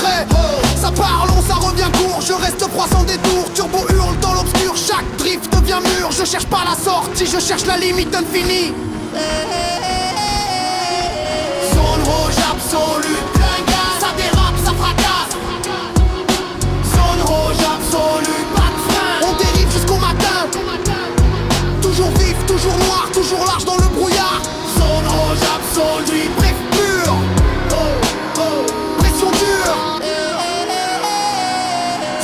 secret. Ça part long, ça revient court, je reste froid sans détour. Turbo hurle dans l'obscur, chaque drift devient mûr. Je cherche pas la sortie, je cherche la limite infinie. Zone rouge absolue, plein gaz, ça dérape, ça fracasse. Zone rouge absolue, pas de frein. On dérive jusqu'au matin. Toujours vif, toujours noir, toujours large dans le brouillard. Zone rouge absolue, bref pur. Pression dure.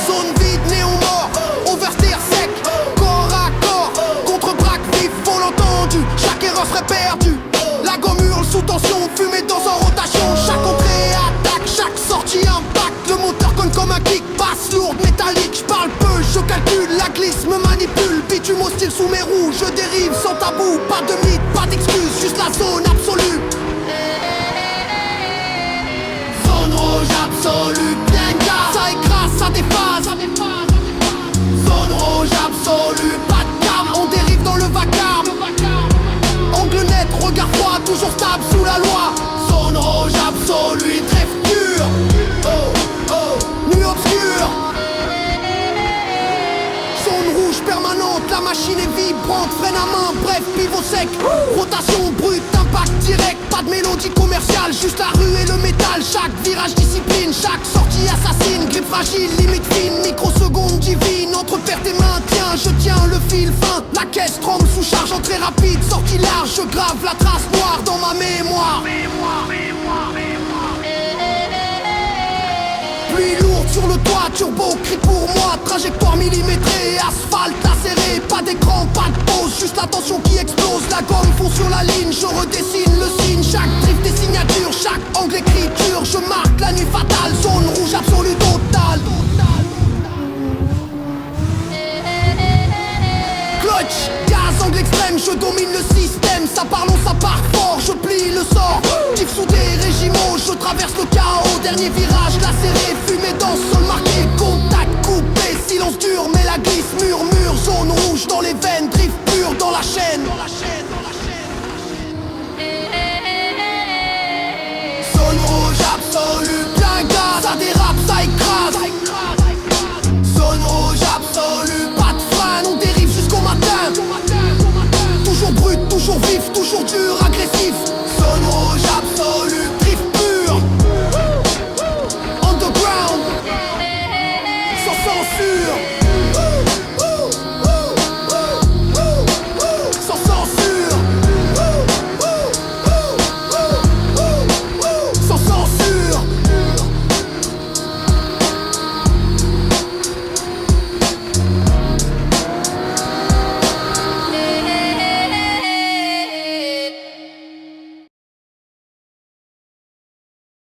Zone vide, néon mort, oversteer sec. Corps à corps, contre-braque vif, faut l'entendu. Chaque erreur serait perdue. La gomme hurle sous tension, fumée dans en rotation. Chaque entrée attaque, chaque sortie impact. Le moteur cogne comme un kick, basse lourde, métallique. J'parle peu, je calcule, la glisse me manipule. Bitume hostile sous mes roues, je dérive sans tabou. Pas de mythe, pas d'excuse, juste la zone absolue. Zone rouge absolue, bien gaz, ça écrase, ça déphase. Zone rouge absolue, pas de gamme, on dérive dans le vacarme. Angle net, regard froid, toujours stable sous la loi. Zone rouge absolue, trêve pure. Nuit obscure. Zone rouge permanente, la machine est vibrante. Freine à main, bref, pivot sec. Rotation brute, impact direct. Pas de mélodie commerciale, juste la rue et le métal. Chaque virage discipline, chaque sortie assassine. Grippe fragile, limite fine, microseconde divine. Entre perte et maintien, je tiens le fil fin. La caisse tremble sous charge, entrée rapide, sortie large. Je grave la trace noire dans ma mémoire. Pluie lourde sur le toit, turbo crie pour moi. Trajectoire millimétrée, asphalte acéré. Pas d'écran, pas de pause, juste la tension qui explose. La gomme fond sur la ligne, je redessine le signe. Chaque drift des signatures, chaque angle écriture. Je marque la nuit fatale, zone rouge absolue totale. Clutch, gaz, angle extrême, je domine le système. Ça part long, ça part fort, je plie le sort. Tif sous des régiments, je traverse le chaos. Dernier virage, lacéré, fumée dans le sol marqué. Contact, coupe,